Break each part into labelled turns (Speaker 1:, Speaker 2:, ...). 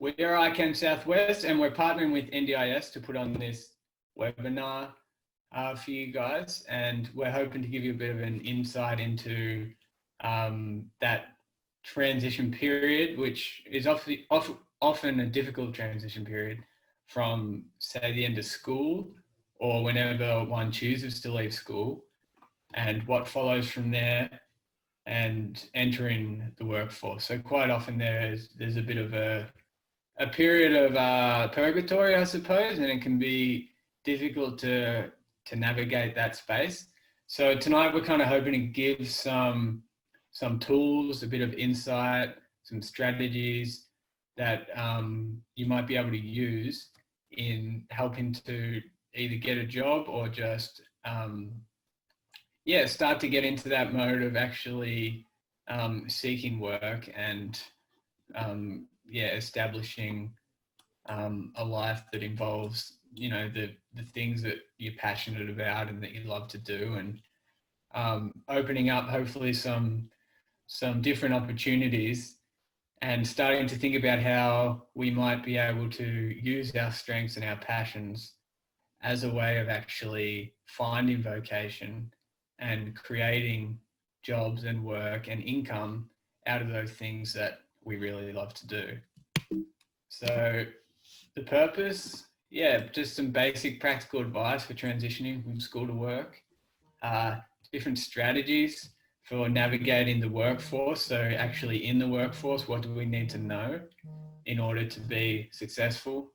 Speaker 1: We're ICANN Southwest, and we're partnering with NDIS to put on this webinar for you guys, and we're hoping to give you a bit of an insight into that transition period, which is often a difficult transition period from, say, the end of school or whenever one chooses to leave school, and what follows from there, and entering the workforce. So quite often there's a bit of a period of purgatory, I suppose, and it can be difficult to navigate that space. So tonight we're kind of hoping to give some tools, a bit of insight, some strategies that you might be able to use in helping to either get a job or just start to get into that mode of actually seeking work and establishing a life that involves, you know, the things that you're passionate about and that you love to do, and opening up hopefully some different opportunities, and starting to think about how we might be able to use our strengths and our passions as a way of actually finding vocation and creating jobs and work and income out of those things that we really love to do. So the purpose, just some basic practical advice for transitioning from school to work, different strategies for navigating the workforce. So actually in the workforce, what do we need to know in order to be successful,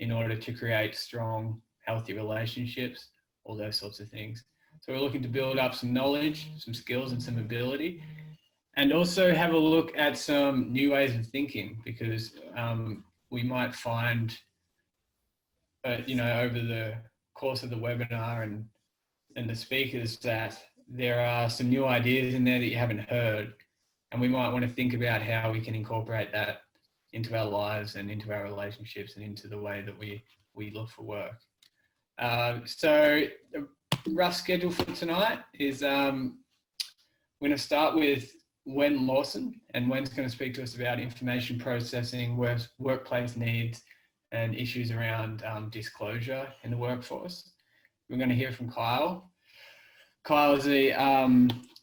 Speaker 1: in order to create strong, healthy relationships, all those sorts of things. So we're looking to build up some knowledge, some skills and some ability, and also have a look at some new ways of thinking, because we might find, over the course of the webinar and the speakers, that there are some new ideas in there that you haven't heard, and we might want to think about how we can incorporate that into our lives and into our relationships and into the way that we look for work. So the rough schedule for tonight is we're going to start with Wen Lawson, and Wen's going to speak to us about information processing, workplace needs, and issues around disclosure in the workforce. We're going to hear from Kyle. Kyle is the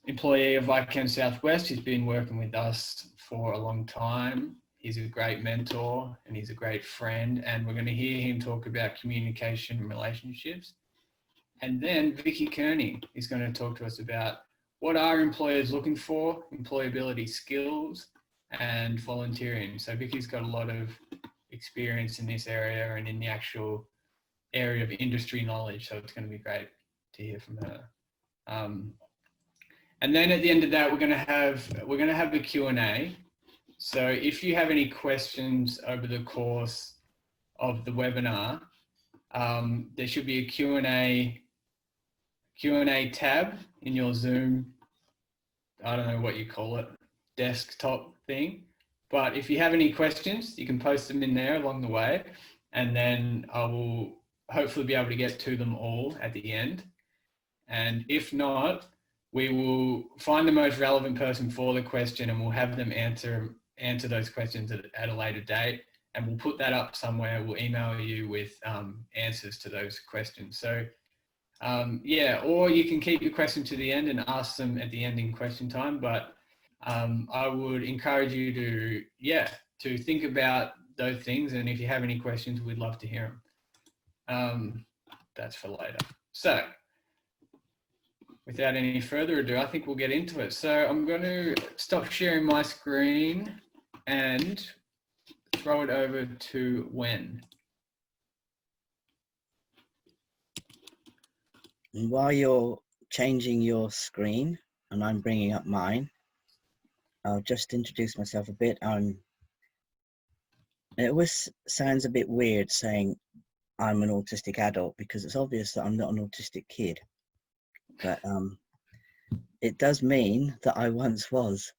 Speaker 1: employee of ICANN Southwest. He's been working with us for a long time. He's a great mentor and he's a great friend, and we're going to hear him talk about communication and relationships. And then Vicky Kearney is going to talk to us about what are employers looking for, employability skills, and volunteering. So Vicky's got a lot of experience in this area and in the actual area of industry knowledge, so it's going to be great to hear from her. And then at the end of that, we're going to have a Q&A. So if you have any questions over the course of the webinar, there should be a Q&A tab in your Zoom, I don't know what you call it, desktop thing. But if you have any questions, you can post them in there along the way, and then I will hopefully be able to get to them all at the end. And if not, we will find the most relevant person for the question, and we'll have them answer those questions at a later date, and we'll put that up somewhere. We'll email you with answers to those questions. So or you can keep your question to the end and ask them at the end in question time. But I would encourage you to think about those things, and if you have any questions, we'd love to hear them. That's for later. So without any further ado, I think we'll get into it. So I'm going to stop sharing my screen and throw it over to Wen.
Speaker 2: And while you're changing your screen and I'm bringing up mine, I'll just introduce myself a bit. It always sounds a bit weird saying I'm an autistic adult, because it's obvious that I'm not an autistic kid. But it does mean that I once was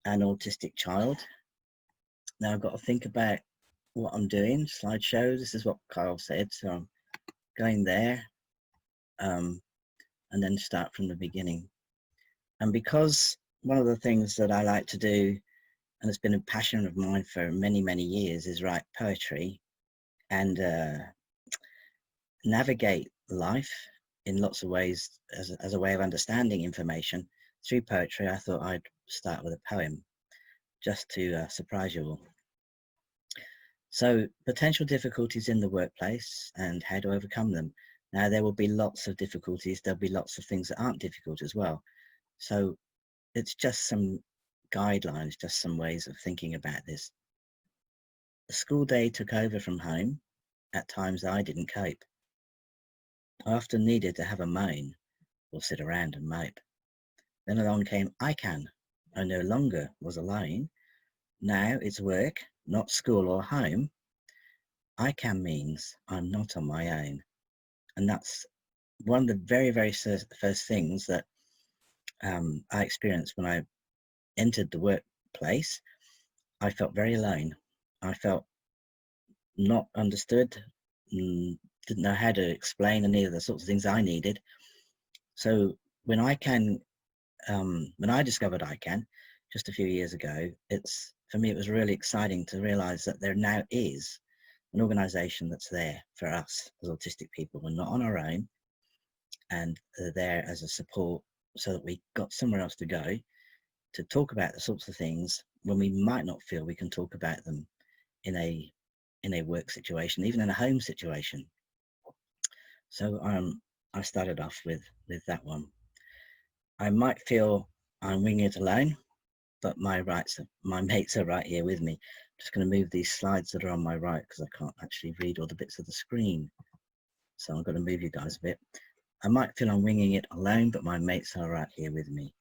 Speaker 2: an autistic child. Now I've got to think about what I'm doing. Slideshow, this is what Kyle said. So I'm going there. And then start from the beginning. And because one of the things that I like to do and it's been a passion of mine for many, many years, is write poetry and navigate life in lots of ways as a way of understanding information through poetry. I thought I'd start with a poem just to surprise you all. So, potential difficulties in the workplace and how to overcome them. Now, there will be lots of difficulties. There'll be lots of things that aren't difficult as well. So, it's just some guidelines, just some ways of thinking about this. The school day took over from home. At times, I didn't cope. I often needed to have a moan or sit around and mope. Then along came ICANN. I no longer was alone. Now it's work, not school or home. ICANN means I'm not on my own. And that's one of the very, very first things that I experienced when I entered the workplace. I felt very alone. I felt not understood, didn't know how to explain any of the sorts of things I needed. So when when I discovered ICANN just a few years ago, for me, it was really exciting to realize that there now is an organization that's there for us as autistic people. We're not on our own, and they're there as a support so that we got somewhere else to go to talk about the sorts of things when we might not feel we can talk about them in a work situation, even in a home situation. So I started off with that one. I might feel I'm winging it alone, but my mates are right here with me. I'm just going to move these slides that are on my right because I can't actually read all the bits of the screen. So I'm going to move you guys a bit. I might feel I'm winging it alone, but my mates are right here with me.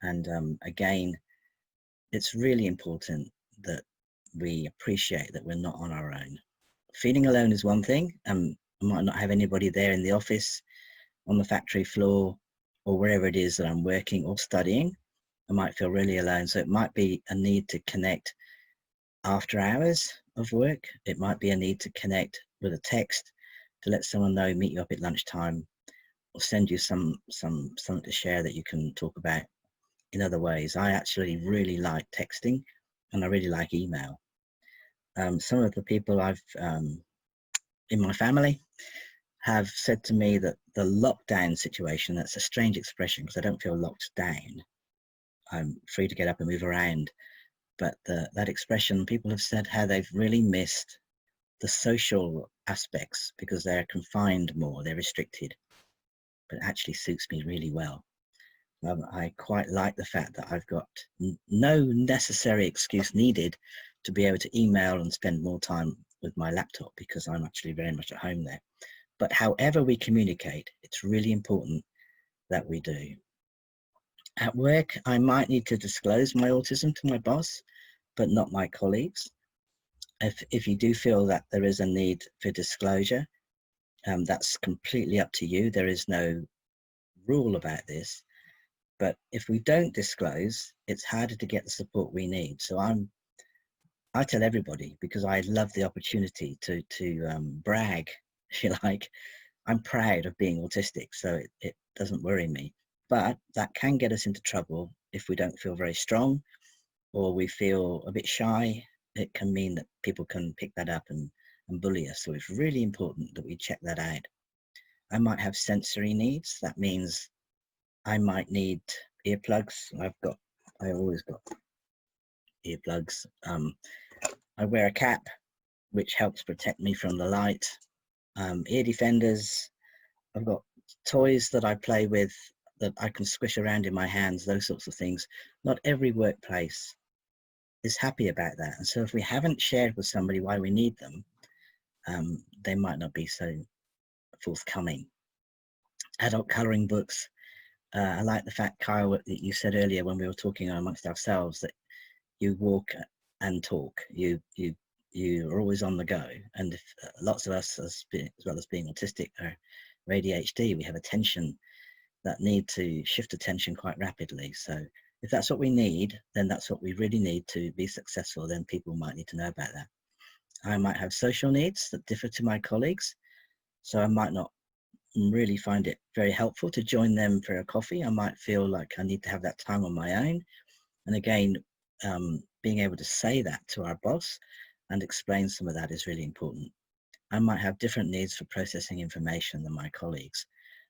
Speaker 2: And again, it's really important that we appreciate that we're not on our own. Feeling alone is one thing. I might not have anybody there in the office, on the factory floor, or wherever it is that I'm working or studying. I might feel really alone. So it might be a need to connect after hours of work. It might be a need to connect with a text to let someone know, meet you up at lunchtime, or send you something to share that you can talk about in other ways. I actually really like texting, and I really like email. Some of the people I've in my family have said to me that the lockdown situation, that's a strange expression because I don't feel locked down. I'm free to get up and move around. But that expression, people have said how they've really missed the social aspects because they're confined more, they're restricted. But it actually suits me really well. I quite like the fact that I've got no necessary excuse needed to be able to email and spend more time with my laptop because I'm actually very much at home there. But however we communicate, it's really important that we do. At work, I might need to disclose my autism to my boss, but not my colleagues. If you do feel that there is a need for disclosure, that's completely up to you. There is no rule about this. But if we don't disclose, it's harder to get the support we need. So I tell everybody because I love the opportunity to brag, if you like. I'm proud of being autistic, so it doesn't worry me. But that can get us into trouble if we don't feel very strong or we feel a bit shy. It can mean that people can pick that up and bully us. So it's really important that we check that out. I might have sensory needs. That means I might need earplugs. I always got earplugs. I wear a cap, which helps protect me from the light. Ear defenders. I've got toys that I play with that I can squish around in my hands, those sorts of things. Not every workplace is happy about that. And so if we haven't shared with somebody why we need them, they might not be so forthcoming. Adult coloring books. I like the fact, Kyle, that you said earlier when we were talking amongst ourselves that you walk and talk. You are always on the go. And if lots of us, as well as being autistic or ADHD, we have attention that need to shift attention quite rapidly. So if that's what we need, then that's what we really need to be successful. Then people might need to know about that. I might have social needs that differ to my colleagues. So I might not really find it very helpful to join them for a coffee. I might feel like I need to have that time on my own. And again, being able to say that to our boss and explain some of that is really important. I might have different needs for processing information than my colleagues.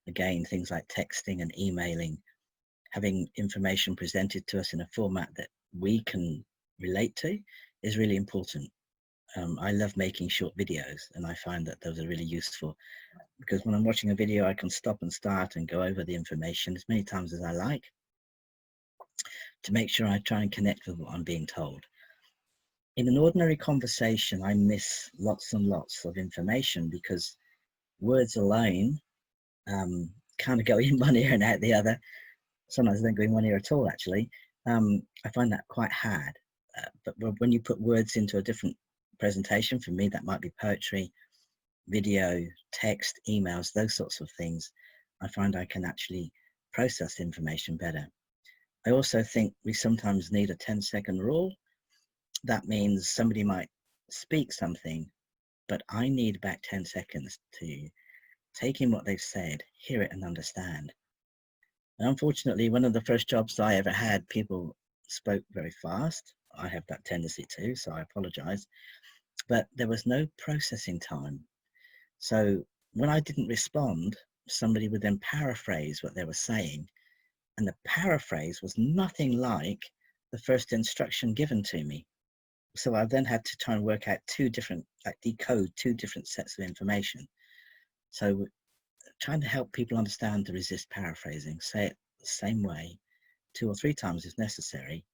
Speaker 2: Again, things like texting and emailing, having information presented to us in a format that we can relate to is really important. I love making short videos, and I find that those are really useful because when I'm watching a video, I can stop and start and go over the information as many times as I like to make sure I try and connect with what I'm being told. In an ordinary conversation, I miss lots and lots of information because words alone kind of go in one ear and out the other. Sometimes they don't go in one ear at all, actually. I find that quite hard. But when you put words into a different presentation, for me, that might be poetry, video, text, emails, those sorts of things, I find I can actually process information better. I also think we sometimes need a 10-second rule. That means somebody might speak something, but I need about 10 seconds to take in what they've said, hear it and understand. And unfortunately, one of the first jobs I ever had, people spoke very fast. I have that tendency too, so I apologize. But there was no processing time. So when I didn't respond, somebody would then paraphrase what they were saying. And the paraphrase was nothing like the first instruction given to me. So I then had to try and work out decode two different sets of information. So trying to help people understand to resist paraphrasing, say it the same way 2 or 3 times if necessary,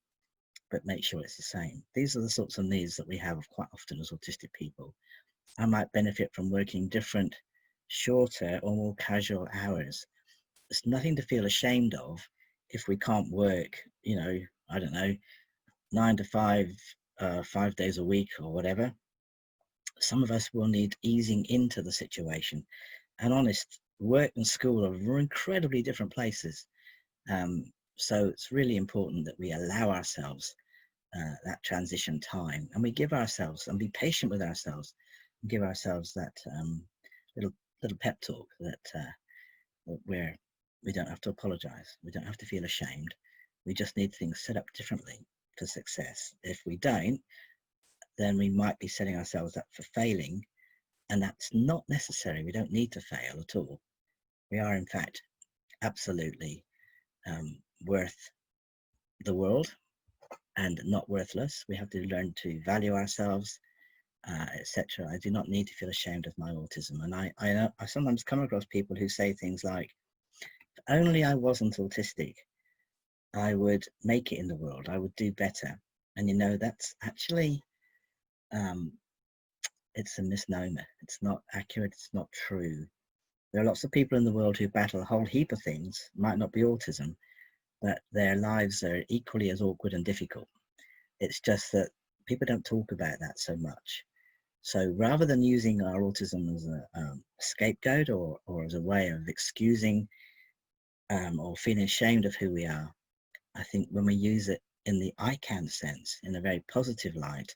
Speaker 2: but make sure it's the same. These are the sorts of needs that we have quite often as autistic people. I might benefit from working different, shorter or more casual hours. It's nothing to feel ashamed of if we can't work, I don't know, 9 to 5, 5 days a week or whatever. Some of us will need easing into the situation. And honest, work and school are incredibly different places. So it's really important that we allow ourselves that transition time, and we give ourselves and be patient with ourselves, and give ourselves that little pep talk that where we don't have to apologize, we don't have to feel ashamed. We just need things set up differently for success. If we don't, then we might be setting ourselves up for failing, and that's not necessary. We don't need to fail at all. We are, in fact, absolutely worth the world and not worthless. We have to learn to value ourselves, etc. I do not need to feel ashamed of my autism. And I sometimes come across people who say things like, if only I wasn't autistic, I would make it in the world, I would do better. And that's actually, it's a misnomer. It's not accurate, it's not true. There are lots of people in the world who battle a whole heap of things, might not be autism, but their lives are equally as awkward and difficult. It's just that people don't talk about that so much. So rather than using our autism as a scapegoat or as a way of excusing or feeling ashamed of who we are, I think when we use it in the I can sense, in a very positive light,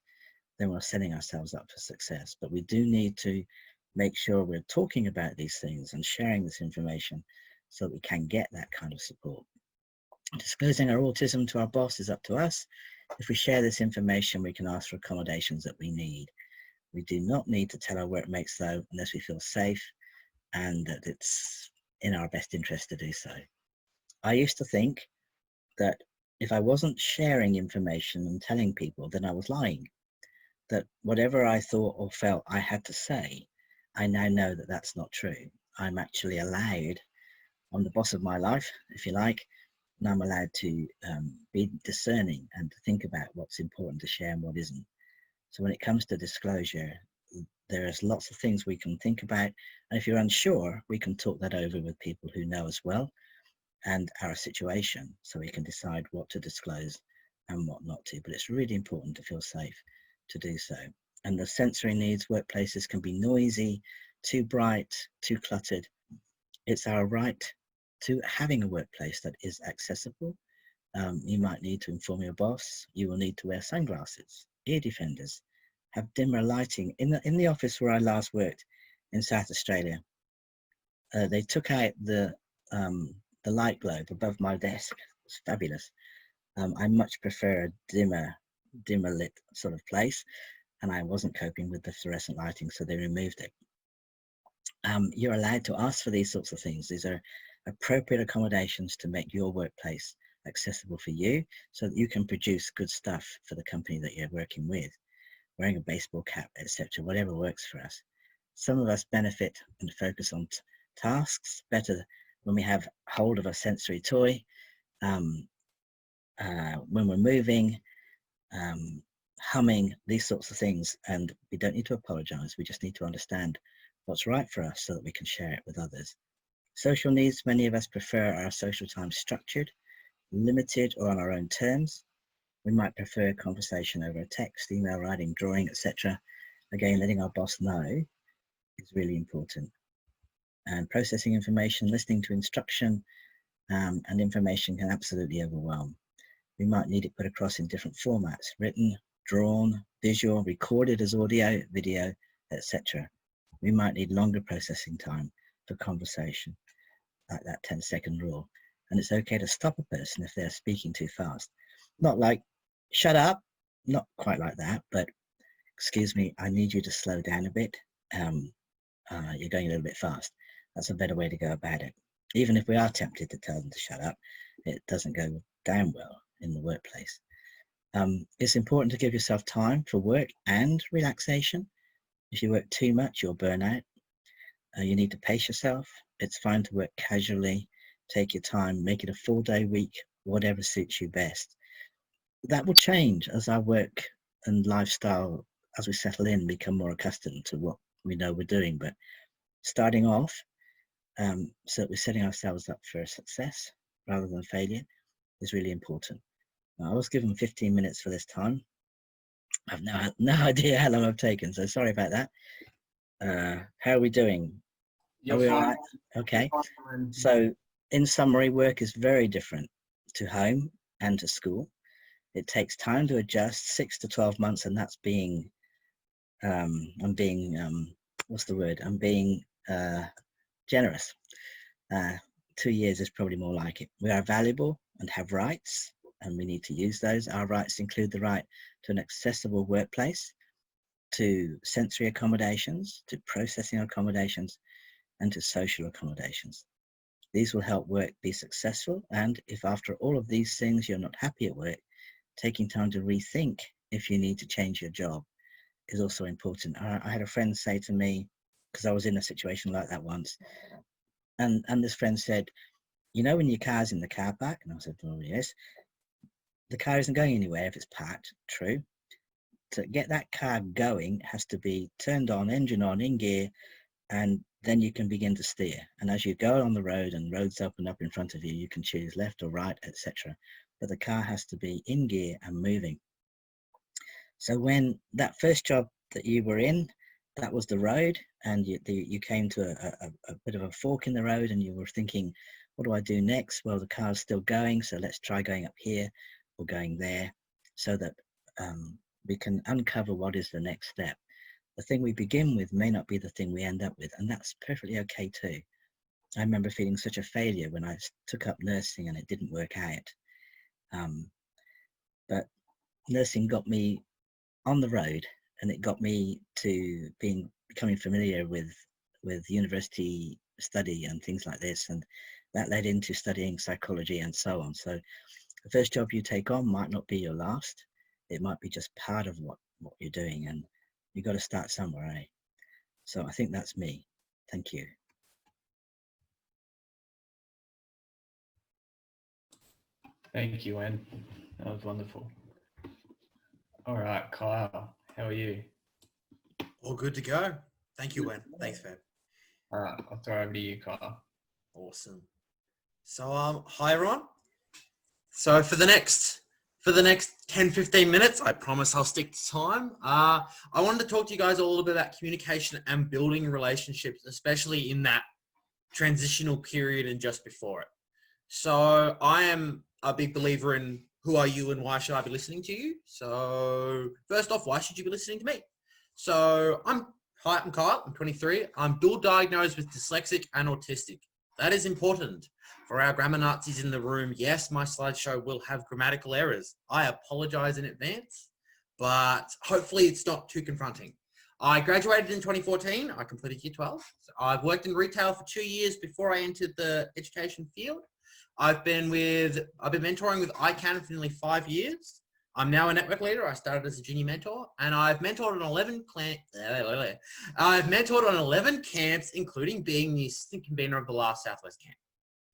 Speaker 2: then we're setting ourselves up for success. But we do need to make sure we're talking about these things and sharing this information so that we can get that kind of support. Disclosing our autism to our boss is up to us. If we share this information, we can ask for accommodations that we need. We do not need to tell our workmates, though, unless we feel safe and that it's in our best interest to do so. I used to think that if I wasn't sharing information and telling people, then I was lying. That whatever I thought or felt I had to say, I now know that that's not true. I'm actually allowed, I'm the boss of my life, if you like, and I'm allowed to be discerning and to think about what's important to share and what isn't. So when it comes to disclosure, there's lots of things we can think about. And if you're unsure, we can talk that over with people who know us well and our situation, so we can decide what to disclose and what not to. But it's really important to feel safe to do so. And the sensory needs, workplaces can be noisy, too bright, too cluttered. It's our right to having a workplace that is accessible. You might need to inform your boss. You will need to wear sunglasses, ear defenders, have dimmer lighting. In the office where I last worked in South Australia, they took out the light globe above my desk. It's fabulous. I much prefer a dimmer lit sort of place, and I wasn't coping with the fluorescent lighting, so they removed it. You're allowed to ask for these sorts of things. These are appropriate accommodations to make your workplace accessible for you, so that you can produce good stuff for the company that you're working with. Wearing a baseball cap, etc., whatever works for us. Some of us benefit and focus on tasks better when we have hold of a sensory toy, when we're moving, humming, these sorts of things. And we don't need to apologize. We just need to understand what's right for us so that we can share it with others. Social needs, many of us prefer our social time structured, limited, or on our own terms. We might prefer a conversation over a text, email, writing, drawing, etc. Again, letting our boss know is really important. And processing information, listening to instruction, and information can absolutely overwhelm. We might need it put across in different formats: written, drawn, visual, recorded as audio, video, etc. We might need longer processing time for conversation, like that 10-second rule. And it's okay to stop a person if they're speaking too fast. Not like, shut up, not quite like that, but excuse me, I need you to slow down a bit. You're going a little bit fast. That's a better way to go about it. Even if we are tempted to tell them to shut up, it doesn't go down well in the workplace. It's important to give yourself time for work and relaxation. If you work too much, you'll burn out. You need to pace yourself. It's fine to work casually, take your time, make it a full-day week, whatever suits you best. That will change as our work and lifestyle, as we settle in, become more accustomed to what we know we're doing. But starting off, so that we're setting ourselves up for success rather than failure, is really important. Now, I was given 15 minutes for this time. I've no idea how long I've taken, so sorry about that. How are we doing?
Speaker 1: You're
Speaker 2: Are we all
Speaker 1: fine.
Speaker 2: right? Okay.
Speaker 1: You're fine.
Speaker 2: So, in summary, work is very different to home and to school. It takes time to adjust, 6 to 12 months, and that's being, I'm being, what's the word? I'm being generous. 2 years is probably more like it. We are valuable and have rights, and we need to use those. Our rights include the right to an accessible workplace, to sensory accommodations, to processing accommodations, and to social accommodations. These will help work be successful, and if after all of these things you're not happy at work, taking time to rethink if you need to change your job is also important. I had a friend say to me, because I was in a situation like that once, and this friend said, you know, when your car's in the car park? And I said, well, yes. The car isn't going anywhere if it's parked. True. To get that car going, it has to be turned on, engine on, in gear, and then you can begin to steer. And as you go on the road and roads open up in front of you, you can choose left or right, etc. But the car has to be in gear and moving. So when that first job that you were in, that was the road, and you came to a bit of a fork in the road, and you were thinking, what do I do next? Well, the car's still going, so let's try going up here or going there, so that we can uncover what is the next step. The thing we begin with may not be the thing we end up with, and that's perfectly okay too. I remember feeling such a failure when I took up nursing and it didn't work out. But nursing got me on the road, and it got me to becoming familiar with university study and things like this, and that led into studying psychology and so on. So the first job you take on might not be your last. It might be just part of what you're doing, and you've got to start somewhere, eh? So I think that's me. Thank you.
Speaker 1: Thank you, Wen. That was wonderful. All right, Kyle, how are you?
Speaker 3: All good to go. Thank you, Wen. Thanks, Fab.
Speaker 1: All right, I'll throw over to you, Kyle.
Speaker 3: Awesome. So, hi, Ron. So for the next 10, 15 minutes, I promise I'll stick to time. I wanted to talk to you guys a little bit about communication and building relationships, especially in that transitional period and just before it. So I am a big believer in who are you and why should I be listening to you? So first off, why should you be listening to me? So I'm Kyle, I'm 23. I'm dual diagnosed with dyslexic and autistic. That is important. For our grammar Nazis in the room, yes, my slideshow will have grammatical errors. I apologize in advance, but hopefully it's not too confronting. I graduated in 2014. I completed year 12. So I've worked in retail for 2 years before I entered the education field. I've been mentoring with ICANN for nearly 5 years. I'm now a network leader. I started as a junior mentor, and I've mentored on 11 camps, including being the assistant convener of the last Southwest camp.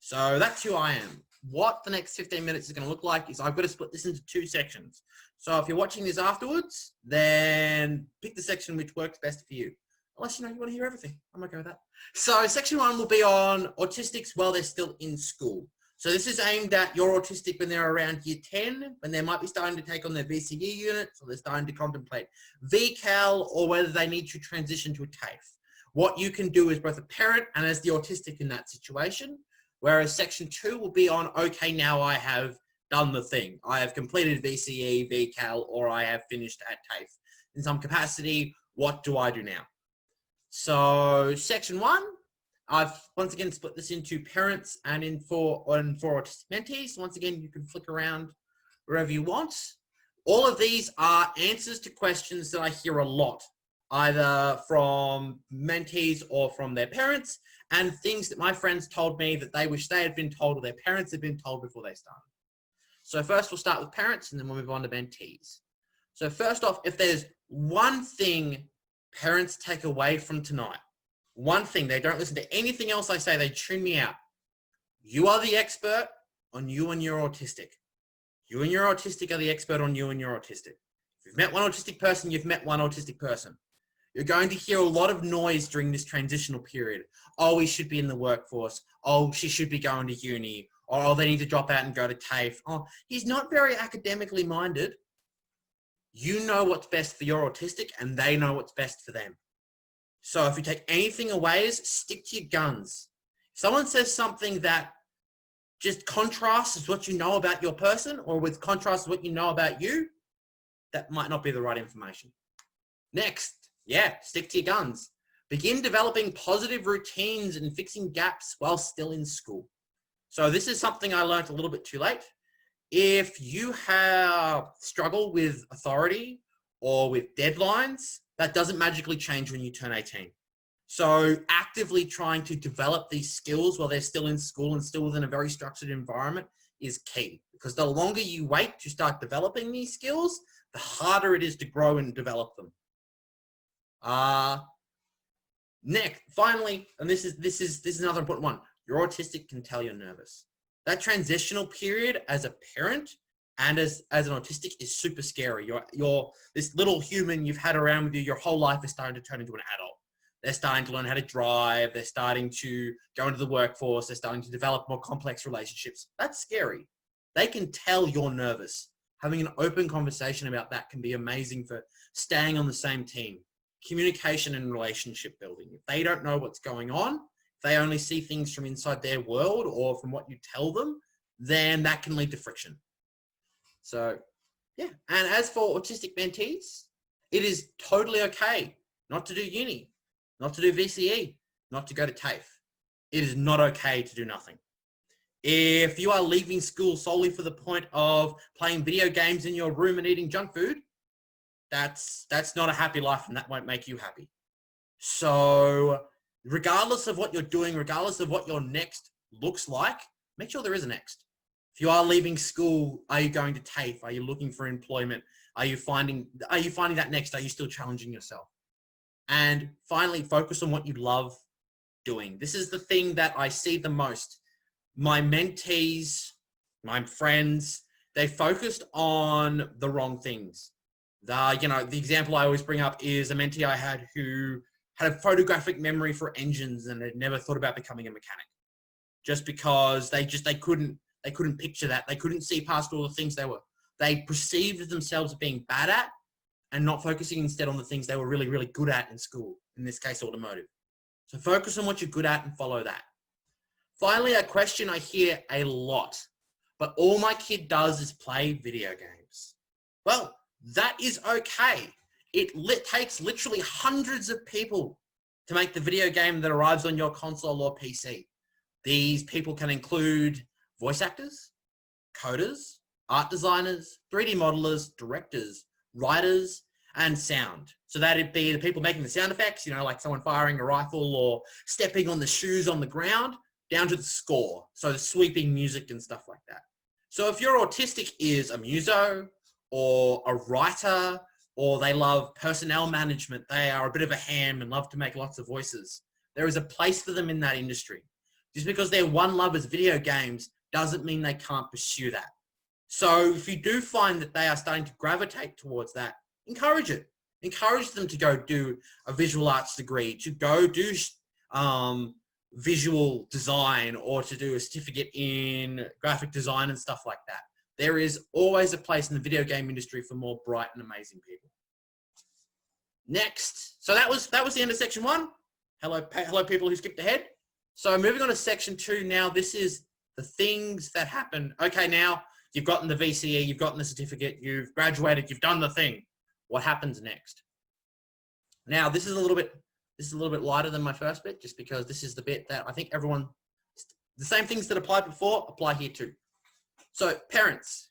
Speaker 3: So that's who I am. What the next 15 minutes is going to look like is I've got to split this into 2 sections. So if you're watching this afterwards, then pick the section which works best for you. Unless you want to hear everything. I'm okay with that. So section 1 will be on autistics while they're still in school. So this is aimed at your autistic when they're around year 10, when they might be starting to take on their VCE units, or they're starting to contemplate VCAL, or whether they need to transition to a TAFE. What you can do as both a parent and as the autistic in that situation. Whereas section 2 will be on, okay, now I have done the thing. I have completed VCE, VCAL, or I have finished at TAFE. In some capacity, what do I do now? So section 1, I've once again split this into parents and for autistic mentees. Once again, you can flick around wherever you want. All of these are answers to questions that I hear a lot, either from mentees or from their parents, and things that my friends told me that they wish they had been told or their parents had been told before they started. So first we'll start with parents and then we'll move on to mentees. So first off, if there's one thing parents take away from tonight, one thing, they don't listen to anything else I say, they tune me out. You are the expert on you and your autistic. You and your autistic are the expert on you and your autistic. If you've met one autistic person, you've met one autistic person. You're going to hear a lot of noise during this transitional period. Oh, he should be in the workforce. Oh, she should be going to uni. Or, oh, they need to drop out and go to TAFE. Oh, he's not very academically minded. You know what's best for your autistic and they know what's best for them. So if you take anything away, stick to your guns. If someone says something that just contrasts with what you know about your person or with contrast with what you know about you, that might not be the right information. Next. Yeah, stick to your guns. Begin developing positive routines and fixing gaps while still in school. So this is something I learned a little bit too late. If you have struggled with authority or with deadlines, that doesn't magically change when you turn 18. So actively trying to develop these skills while they're still in school and still within a very structured environment is key. Because the longer you wait to start developing these skills, the harder it is to grow and develop them. Next, finally, and this is another important one. Your autistic can tell you're nervous. That transitional period as a parent and as an autistic is super scary. You're this little human you've had around with you your whole life is starting to turn into an adult. They're starting to learn how to drive. They're starting to go into the workforce. They're starting to develop more complex relationships. That's scary. They can tell you're nervous. Having an open conversation about that can be amazing for staying on the same team. Communication and relationship building. If they don't know what's going on, if they only see things from inside their world or from what you tell them, then that can lead to friction. So, yeah. And as for autistic mentees, it is totally okay not to do uni, not to do VCE, not to go to TAFE. It is not okay to do nothing. If you are leaving school solely for the point of playing video games in your room and eating junk food, that's not a happy life and that won't make you happy. So regardless of what you're doing, regardless of what your next looks like, make sure there is a next. If you are leaving school, are you going to TAFE? Are you looking for employment? Are you finding that next? Are you still challenging yourself? And finally, focus on what you love doing. This is the thing that I see the most. My mentees, my friends, they focused on the wrong things. The example I always bring up is a mentee I had who had a photographic memory for engines and had never thought about becoming a mechanic, just because they couldn't picture that. They couldn't see past all the things they perceived themselves as being bad at, and not focusing instead on the things they were really, really good at in school, in this case, automotive. So focus on what you're good at and follow that. Finally, a question I hear a lot, but all my kid does is play video games. Well, that is okay. It takes literally hundreds of people to make the video game that arrives on your console or PC. These people can include voice actors, coders, art designers, 3D modelers, directors, writers, and sound. So that'd be the people making the sound effects, you know, like someone firing a rifle or stepping on the shoes on the ground, down to the score. So the sweeping music and stuff like that. So if your autistic is a muso or a writer, or they love personnel management, they are a bit of a ham and love to make lots of voices, there is a place for them in that industry. Just because their one love is video games doesn't mean they can't pursue that. So if you do find that they are starting to gravitate towards that, encourage it. Encourage them to go do a visual arts degree, to go do visual design, or to do a certificate in graphic design and stuff like that. There is always a place in the video game industry for more bright and amazing people. Next, so that was the end of section 1. Hello people who skipped ahead. So moving on to section 2 now, this is the things that happen. Okay, now you've gotten the VCE, you've gotten the certificate, you've graduated, you've done the thing. What happens next? Now, this is a little bit lighter than my first bit, just because this is the bit that I think everyone, the same things that applied before apply here too. So parents,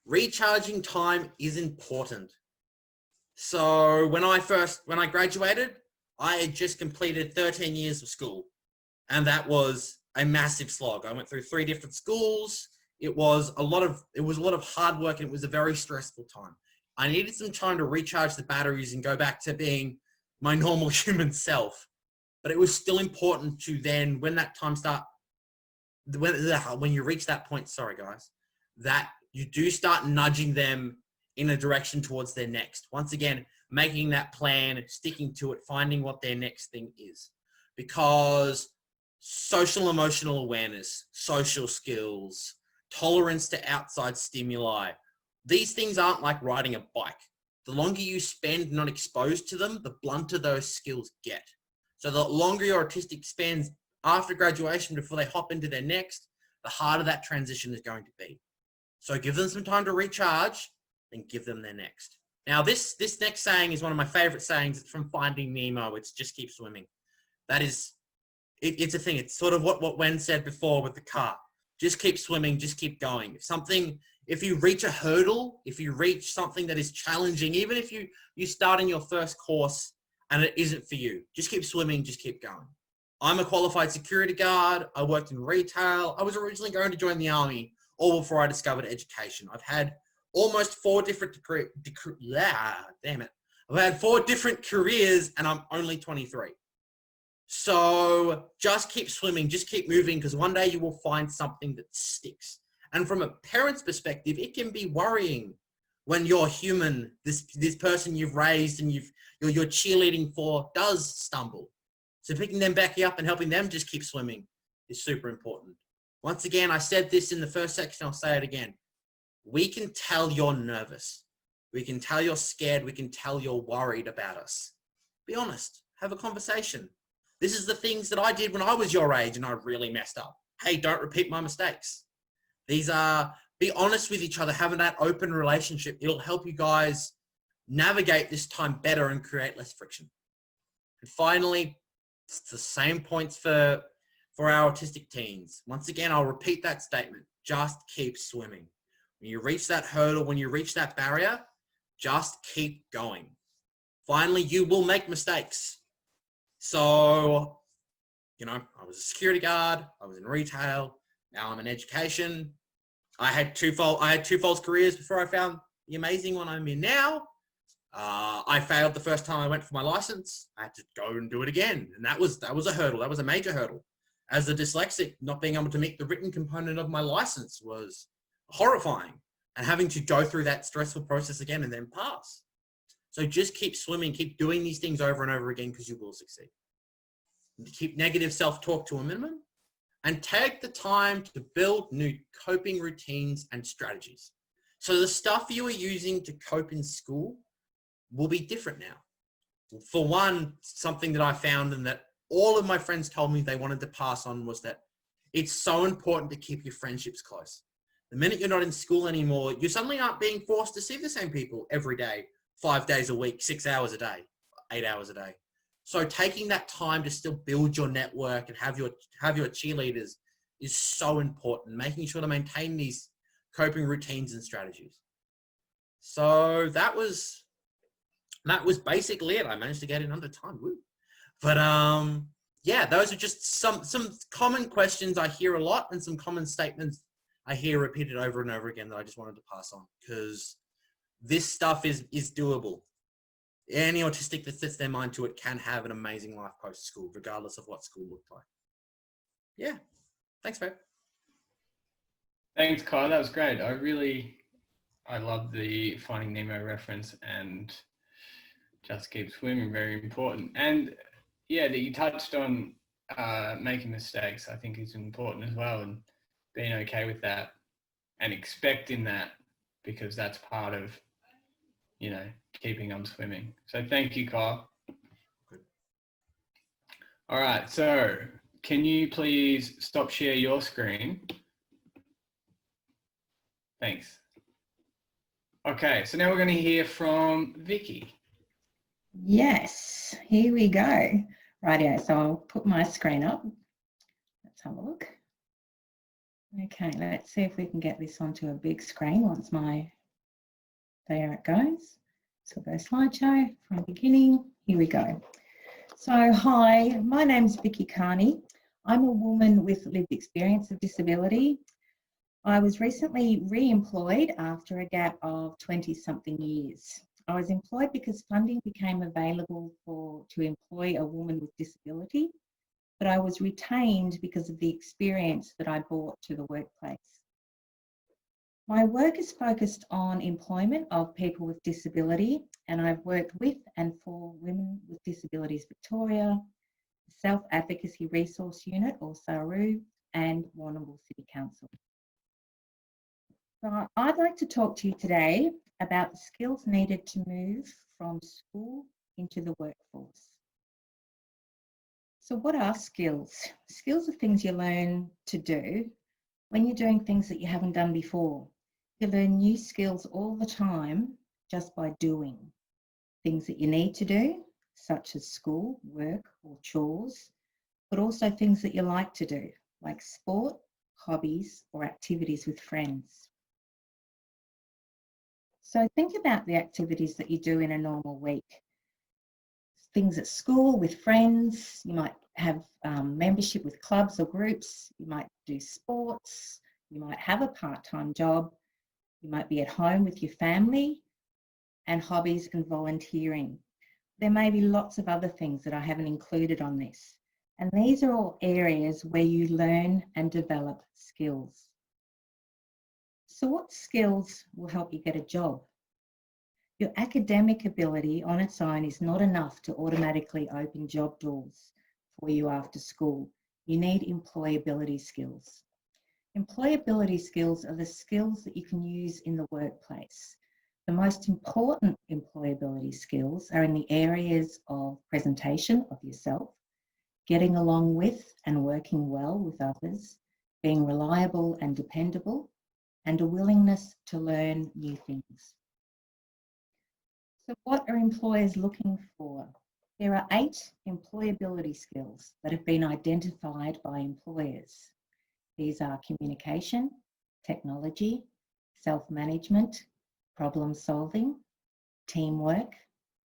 Speaker 3: recharging time is important. So when I graduated, I had just completed 13 years of school, and that was a massive slog. I went through 3 different schools. It was a lot of hard work, and it was a very stressful time. I needed some time to recharge the batteries and go back to being my normal human self. But it was still important to then, when that time when you reach that point, sorry guys, that you do start nudging them in a direction towards their next. Once again, making that plan, sticking to it, finding what their next thing is. Because social emotional awareness, social skills, tolerance to outside stimuli, these things aren't like riding a bike. The longer you spend not exposed to them, the blunter those skills get. So the longer your autistic spends after graduation before they hop into their next, the harder that transition is going to be. So give them some time to recharge, then give them their next. Now this next saying is one of my favorite sayings. It's from Finding Nemo. It's just keep swimming. That is, it's a thing. It's sort of what Wen said before with the car. Just keep swimming, just keep going. If you reach a hurdle, if you reach something that is challenging, even if you start in your first course and it isn't for you, just keep swimming, just keep going. I'm a qualified security guard. I worked in retail. I was originally going to join the army, all before I discovered education. I've had almost 4 different I've had 4 different careers, and I'm only 23. So just keep swimming, just keep moving, because one day you will find something that sticks. And from a parent's perspective, it can be worrying when your human, this person you've raised and you're cheerleading for, does stumble. So picking them back up and helping them just keep swimming is super important. Once again, I said this in the first section, I'll say it again. We can tell you're nervous. We can tell you're scared. We can tell you're worried about us. Be honest. Have a conversation. This is the things that I did when I was your age and I really messed up. Hey, don't repeat my mistakes. These are, be honest with each other, having that open relationship. It'll help you guys navigate this time better and create less friction. And finally, it's the same points for our autistic teens. Once again, I'll repeat that statement. Just keep swimming. When you reach that hurdle, when you reach that barrier, just keep going. Finally, you will make mistakes. So, I was a security guard, I was in retail, now I'm in education. I had two false careers before I found the amazing one I'm in now. I failed the first time I went for my license. I had to go and do it again. And that was a hurdle. That was a major hurdle. As a dyslexic, not being able to meet the written component of my license was horrifying. And having to go through that stressful process again and then pass. So just keep swimming, keep doing these things over and over again, because you will succeed. Keep negative self-talk to a minimum, and take the time to build new coping routines and strategies. So the stuff you are using to cope in school will be different now. For one, something that I found and that all of my friends told me they wanted to pass on was that it's so important to keep your friendships close. The minute you're not in school anymore, you suddenly aren't being forced to see the same people every day, 5 days a week, 6 hours a day, 8 hours a day. So taking that time to still build your network and have your cheerleaders is so important, making sure to maintain these coping routines and strategies. So that was basically it. I managed to get in under time. Woo. But yeah, those are just some common questions I hear a lot and some common statements I hear repeated over and over again that I just wanted to pass on, because this stuff is doable. Any autistic that sets their mind to it can have an amazing life post-school, regardless of what school looked like. Yeah. Thanks, Fab.
Speaker 1: Thanks, Kai. That was great. I love the Finding Nemo reference, and just keep swimming, very important. And yeah, that you touched on making mistakes, I think is important as well, and being okay with that and expecting that, because that's part of, keeping on swimming. So thank you, Kyle.
Speaker 3: Good.
Speaker 1: All right, so can you please stop share your screen? Thanks. Okay, so now we're going to hear from Vicky.
Speaker 4: Yes, here we go. Rightio, so I'll put my screen up. Let's have a look. Okay, let's see if we can get this onto a big screen once there it goes. So go slideshow from beginning. Here we go. So hi, my name's Vicky Carney. I'm a woman with lived experience of disability. I was recently re-employed after a gap of 20-something years. I was employed because funding became available to employ a woman with disability, but I was retained because of the experience that I brought to the workplace. My work is focused on employment of people with disability, and I've worked with and for Women with Disabilities Victoria, the Self Advocacy Resource Unit, or SARU, and Warrnambool City Council. So I'd like to talk to you today about the skills needed to move from school into the workforce. So what are skills? Skills are things you learn to do when you're doing things that you haven't done before. You learn new skills all the time just by doing things that you need to do, such as school, work, or chores, but also things that you like to do, like sport, hobbies, or activities with friends. So think about the activities that you do in a normal week. Things at school with friends, you might have membership with clubs or groups, you might do sports, you might have a part-time job, you might be at home with your family, and hobbies and volunteering. There may be lots of other things that I haven't included on this. And these are all areas where you learn and develop skills. So what skills will help you get a job? Your academic ability on its own is not enough to automatically open job doors for you after school. You need employability skills. Employability skills are the skills that you can use in the workplace. The most important employability skills are in the areas of presentation of yourself, getting along with and working well with others, being reliable and dependable, and a willingness to learn new things. So what are employers looking for? There are 8 employability skills that have been identified by employers. These are communication, technology, self-management, problem solving, teamwork,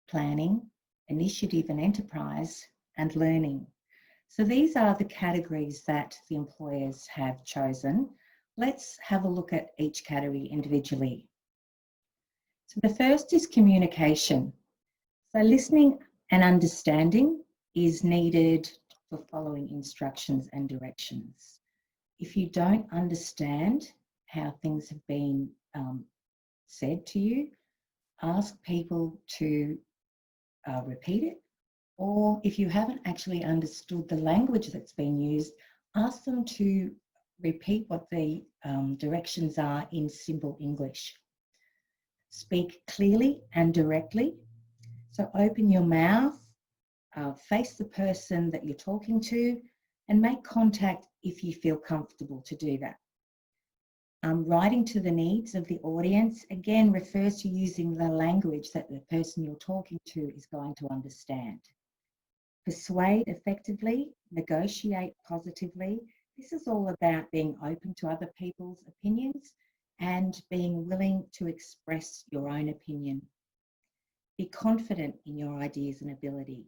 Speaker 4: planning, initiative and enterprise, and learning. So these are the categories that the employers have chosen. Let's have a look at each category individually. So the first is communication. So listening and understanding is needed for following instructions and directions. If you don't understand how things have been said to you, ask people to repeat it, or if you haven't actually understood the language that's been used, ask them to repeat what the directions are in simple English. Speak clearly and directly. So open your mouth, face the person that you're talking to, and make contact if you feel comfortable to do that. Writing to the needs of the audience, again, refers to using the language that the person you're talking to is going to understand. persuade effectively, negotiate positively. This is all about being open to other people's opinions and being willing to express your own opinion. Be confident in your ideas and ability.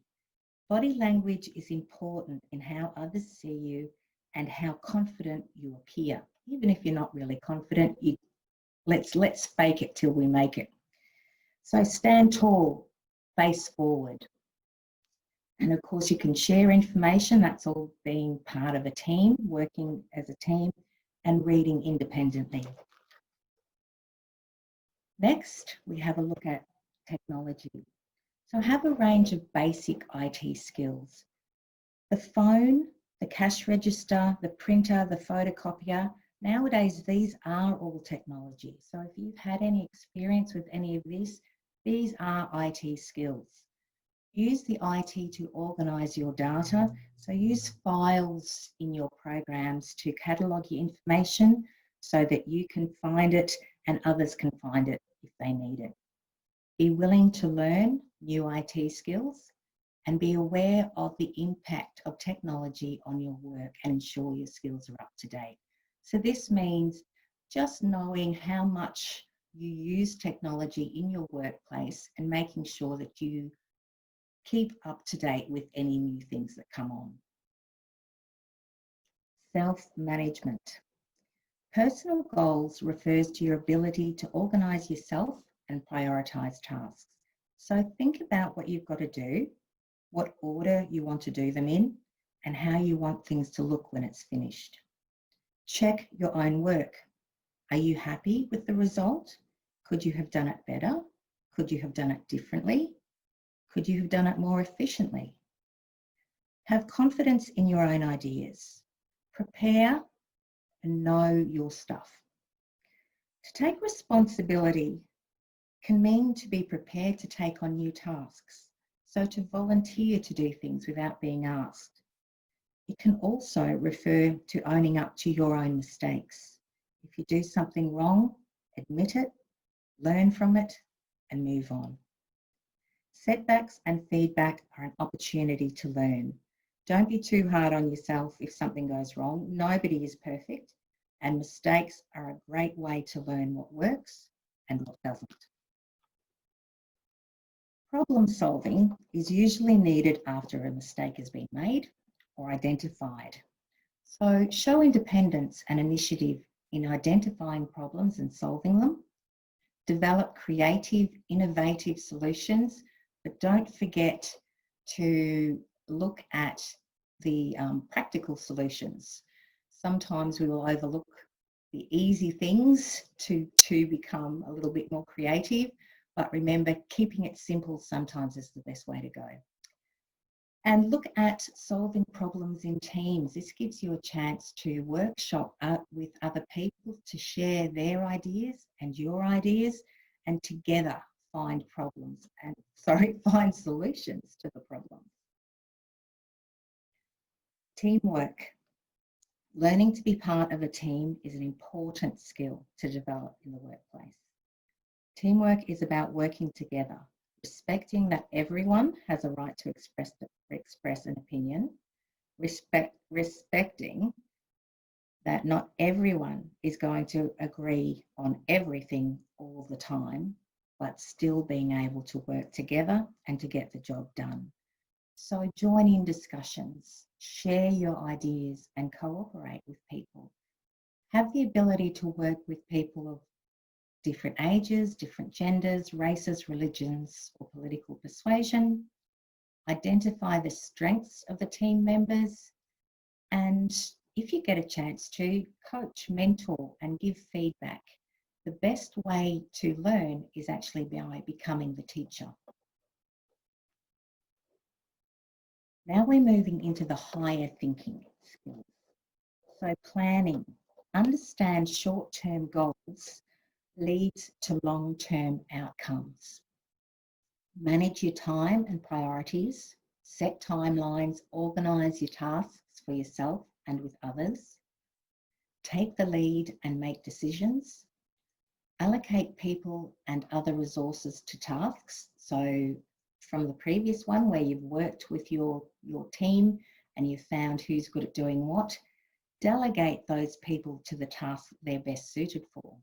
Speaker 4: Body language is important in how others see you and how confident you appear. Even if you're not really confident, let's fake it till we make it. So stand tall, face forward. And of course, you can share information. That's all being part of a team, working as a team, and reading independently. Next, we have a look at technology. So have a range of basic IT skills. The phone, the cash register, the printer, the photocopier. Nowadays, these are all technology. So if you've had any experience with any of this, these are IT skills. Use the IT to organise your data. So use files in your programs to catalogue your information so that you can find it and others can find it if they need it. Be willing to learn new IT skills and be aware of the impact of technology on your work and ensure your skills are up to date. So this means just knowing how much you use technology in your workplace and making sure that you keep up to date with any new things that come on. Self-management. Personal goals refers to your ability to organise yourself and prioritise tasks. So think about what you've got to do, what order you want to do them in, and how you want things to look when it's finished. Check your own work. Are you happy with the result? Could you have done it better? Could you have done it differently? Could you have done it more efficiently? Have confidence in your own ideas. Prepare and know your stuff. To take responsibility can mean to be prepared to take on new tasks, so to volunteer to do things without being asked. It can also refer to owning up to your own mistakes. If you do something wrong, admit it, learn from it, and move on. Setbacks and feedback are an opportunity to learn. Don't be too hard on yourself if something goes wrong. Nobody is perfect, and mistakes are a great way to learn what works and what doesn't. Problem solving is usually needed after a mistake has been made or identified. So show independence and initiative in identifying problems and solving them. Develop creative, innovative solutions, but don't forget to look at the practical solutions. Sometimes we will overlook the easy things to become a little bit more creative, but remember, keeping it simple sometimes is the best way to go. And look at solving problems in teams. This gives you a chance to workshop with other people to share their ideas and your ideas, and together find find solutions to the problems. Teamwork. Learning to be part of a team is an important skill to develop in the workplace. Teamwork is about working together, respecting that everyone has a right to express an opinion, respecting that not everyone is going to agree on everything all the time, but still being able to work together and to get the job done. So join in discussions, share your ideas and cooperate with people. Have the ability to work with people of different ages, different genders, races, religions, or political persuasion. Identify the strengths of the team members, and if you get a chance to, coach, mentor, and give feedback. The best way to learn is actually by becoming the teacher. Now we're moving into the higher thinking skills. So planning. Understand short-term goals leads to long-term outcomes. Manage your time and priorities, set timelines, organise your tasks for yourself and with others, take the lead and make decisions, allocate people and other resources to tasks. So from the previous one where you've worked with your team and you've found who's good at doing what. Delegate those people to the tasks they're best suited for.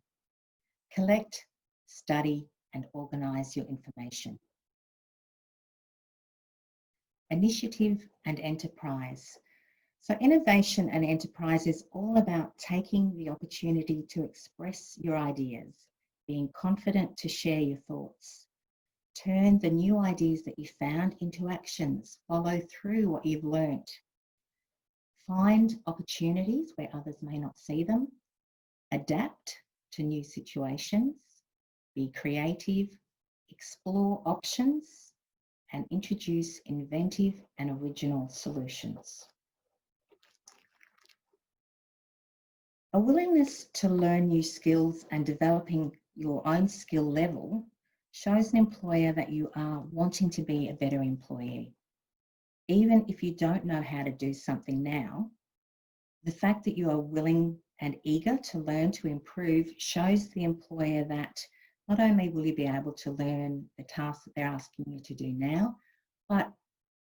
Speaker 4: Collect, study, and organise your information. Initiative and enterprise. So innovation and enterprise is all about taking the opportunity to express your ideas, being confident to share your thoughts. Turn the new ideas that you found into actions. Follow through what you've learnt. Find opportunities where others may not see them. Adapt to new situations. Be creative. Explore options and introduce inventive and original solutions. A willingness to learn new skills and developing your own skill level shows an employer that you are wanting to be a better employee. Even if you don't know how to do something now, the fact that you are willing and eager to learn to improve shows the employer that not only will you be able to learn the tasks that they're asking you to do now, but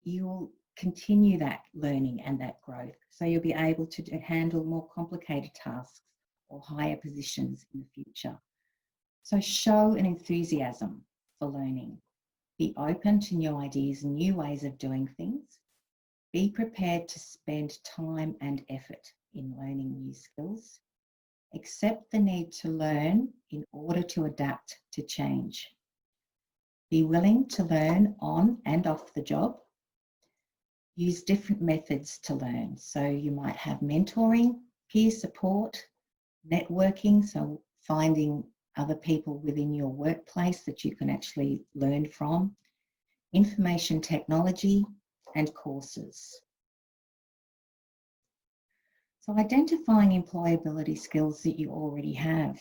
Speaker 4: you'll continue that learning and that growth. So you'll be able to handle more complicated tasks or higher positions in the future. So show an enthusiasm for learning. Be open to new ideas and new ways of doing things. Be prepared to spend time and effort in learning new skills. Accept the need to learn in order to adapt to change. Be willing to learn on and off the job. Use different methods to learn. So you might have mentoring, peer support, networking, so finding other people within your workplace that you can actually learn from, information technology, and courses. So identifying employability skills that you already have.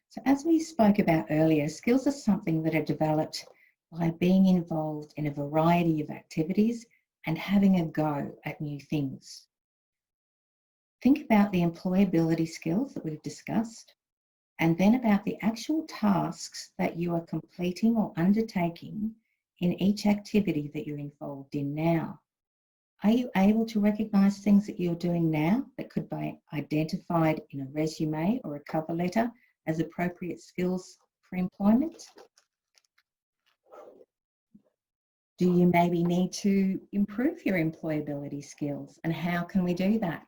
Speaker 4: So as we spoke about earlier, skills are something that are developed by being involved in a variety of activities and having a go at new things. Think about the employability skills that we've discussed, and then about the actual tasks that you are completing or undertaking in each activity that you're involved in now. Are you able to recognise things that you're doing now that could be identified in a resume or a cover letter as appropriate skills for employment? Do you maybe need to improve your employability skills, and how can we do that?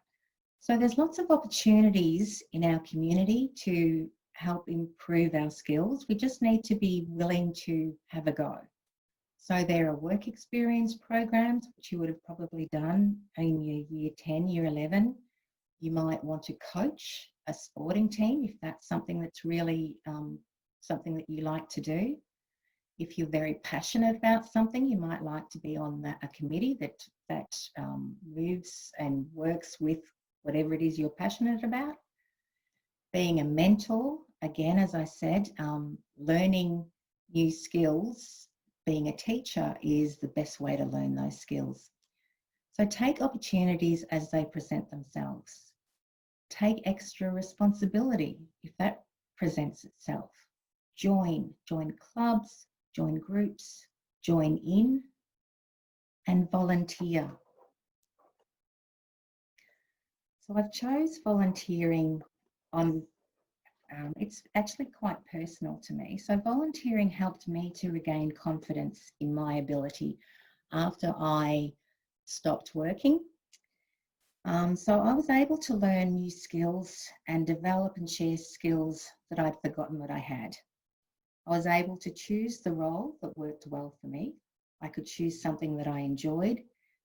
Speaker 4: So there's lots of opportunities in our community to help improve our skills. We just need to be willing to have a go. So there are work experience programs, which you would have probably done in your year 10, year 11. You might want to coach a sporting team if that's something that's really something that you like to do. If you're very passionate about something, you might like to be on a committee that moves and works with whatever it is you're passionate about. Being a mentor, again, as I said, learning new skills, being a teacher is the best way to learn those skills. So take opportunities as they present themselves. Take extra responsibility if that presents itself. Join clubs, join groups, join in, and volunteer. So I've chose volunteering on, it's actually quite personal to me. So volunteering helped me to regain confidence in my ability after I stopped working. So I was able to learn new skills and develop and share skills that I'd forgotten that I had. I was able to choose the role that worked well for me. I could choose something that I enjoyed,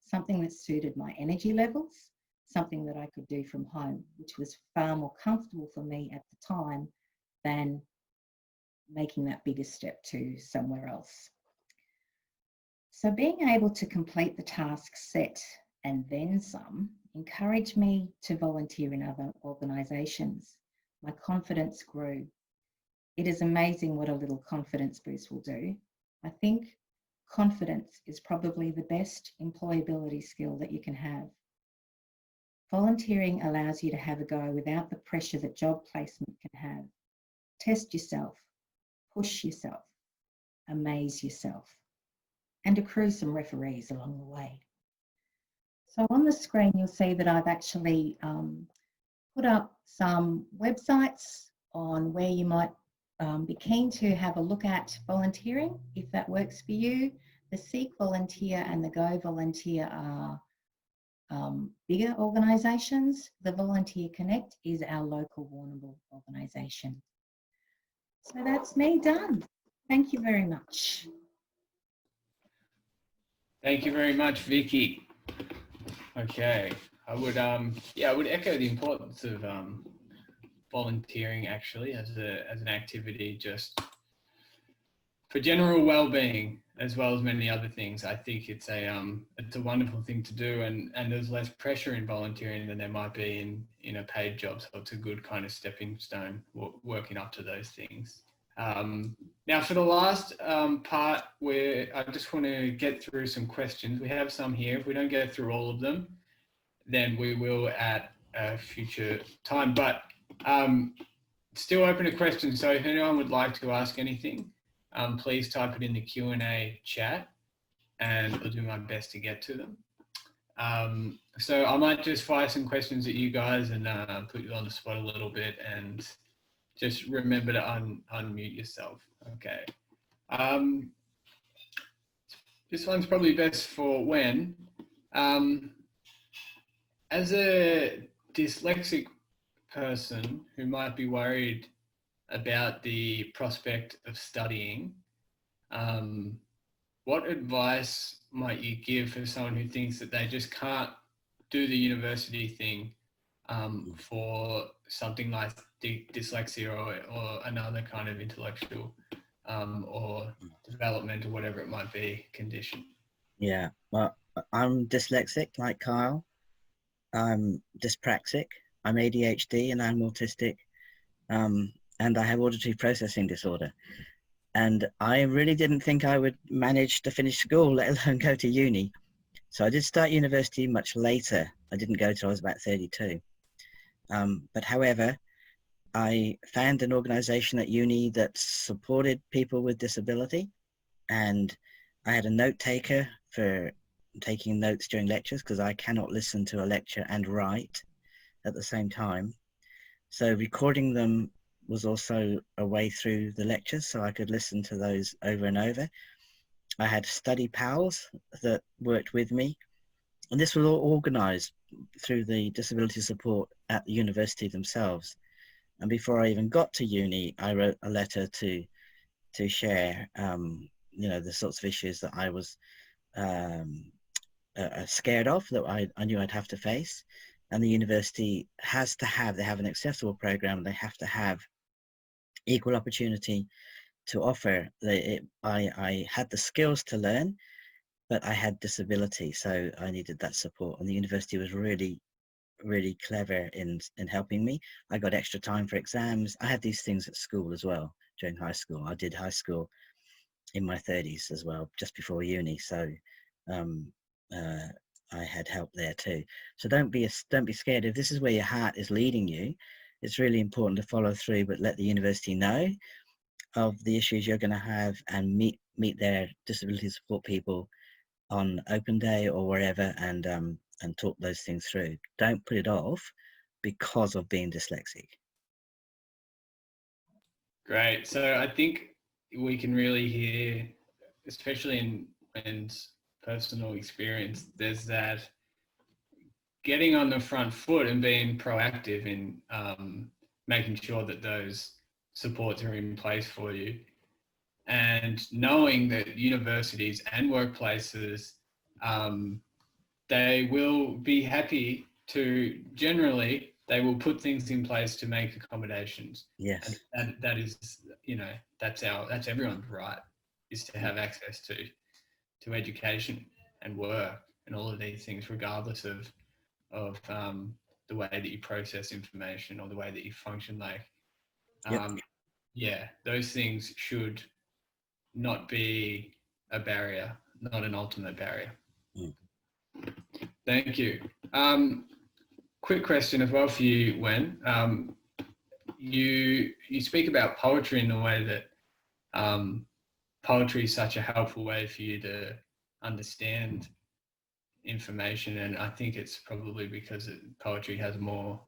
Speaker 4: something that suited my energy levels, something that I could do from home, which was far more comfortable for me at the time than making that bigger step to somewhere else. So being able to complete the task set and then some encouraged me to volunteer in other organisations. My confidence grew. It is amazing what a little confidence boost will do. I think confidence is probably the best employability skill that you can have. Volunteering allows you to have a go without the pressure that job placement can have. Test yourself, push yourself, amaze yourself. and accrue some referees along the way. So on the screen, you'll see that I've actually put up some websites on where you might be keen to have a look at volunteering, if that works for you. The Seek Volunteer and the Go Volunteer are bigger organisations. The Volunteer Connect is our local Warrnambool organisation. So that's me done. Thank you very much.
Speaker 1: Thank you very much, Vicky. Okay, I would echo the importance of volunteering actually as an activity just for general well-being as well as many other things. I think it's a wonderful thing to do, and there's less pressure in volunteering than there might be in a paid job. So it's a good kind of stepping stone working up to those things. Now for the last part, where I just want to get through some questions. We have some here. If we don't go through all of them, then we will at a future time. But still open to questions. So if anyone would like to ask anything, please type it in the Q&A chat and I'll do my best to get to them. So I might just fire some questions at you guys and put you on the spot a little bit, and just remember to unmute yourself. Okay. This one's probably best for Wen. As a dyslexic person who might be worried about the prospect of studying, what advice might you give for someone who thinks that they just can't do the university thing for something like dyslexia or another kind of intellectual or developmental, whatever it might be, condition? Yeah,
Speaker 2: well, I'm dyslexic like Kyle. I'm dyspraxic. I'm ADHD and I'm autistic. And I have auditory processing disorder. And I really didn't think I would manage to finish school, let alone go to uni. So I did start university much later. I didn't go till I was about 32. But however, I found an organization at uni that supported people with disability. And I had a note taker for taking notes during lectures, because I cannot listen to a lecture and write at the same time. So recording them was also a way through the lectures, so I could listen to those over and over. I had study pals that worked with me, and this was all organized through the disability support at the university themselves. And before I even got to uni, I wrote a letter to share the sorts of issues that I was scared of, that I knew I'd have to face. And the university they have an accessible program. They have to have equal opportunity to offer. I had the skills to learn, but I had disability, so I needed that support. And the university was really, really clever in helping me. I got extra time for exams. I had these things at school as well during high school. I did high school in my 30s as well, just before uni. So I had help there too. So don't be scared. If this is where your heart is leading you, it's really important to follow through, but let the university know of the issues you're going to have, and meet their disability support people on open day or wherever, and talk those things through. Don't put it off because of being dyslexic.
Speaker 1: Great. So I think we can really hear, especially in Ben's personal experience, there's that getting on the front foot and being proactive in making sure that those supports are in place for you, and knowing that universities and workplaces, they will be happy to, generally, they will put things in place to make accommodations.
Speaker 2: Yes.
Speaker 1: And that is, that's everyone's right, is to have access to education and work and all of these things, regardless of the way that you process information or the way that you function. Those things should not be a barrier, not an ultimate barrier. Thank you. Quick question as well for you, Wen. You speak about poetry in a way that poetry is such a helpful way for you to understand information, and I think it's probably because poetry has more.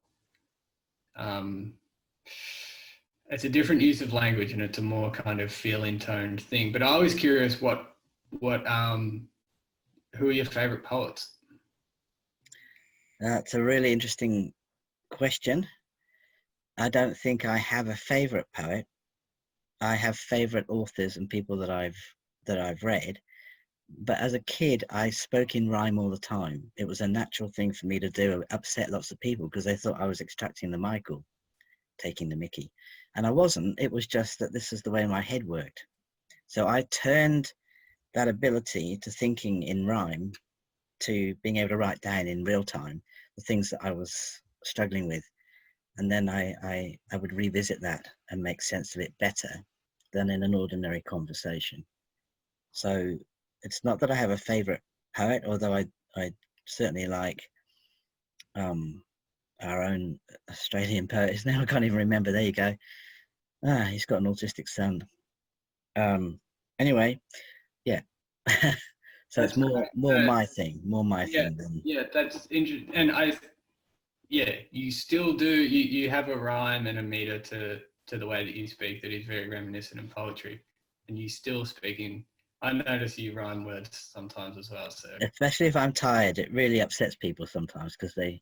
Speaker 1: It's a different use of language, and it's a more kind of feel-intoned thing. But I was curious, who are your favorite poets?
Speaker 2: That's a really interesting question. I don't think I have a favorite poet. I have favorite authors and people that I've read. But as a kid, I spoke in rhyme all the time. It was a natural thing for me to do. It upset lots of people because they thought I was extracting the Michael, taking the Mickey. And I wasn't. It was just that this is the way my head worked. So I turned that ability to thinking in rhyme to being able to write down in real time the things that I was struggling with. And then I would revisit that and make sense of it better than in an ordinary conversation. So it's not that I have a favorite poet, although I certainly like our own Australian poet. His name I can't even remember. There you go. He's got an autistic son. Anyway, yeah. So
Speaker 1: That's
Speaker 2: it's more my thing,
Speaker 1: yeah,
Speaker 2: than
Speaker 1: yeah, that's interesting. And you still do. You have a rhyme and a meter to the way that you speak that is very reminiscent of poetry, and you still speak in. I notice you rhyme words sometimes as well. So
Speaker 2: especially if I'm tired, it really upsets people sometimes because they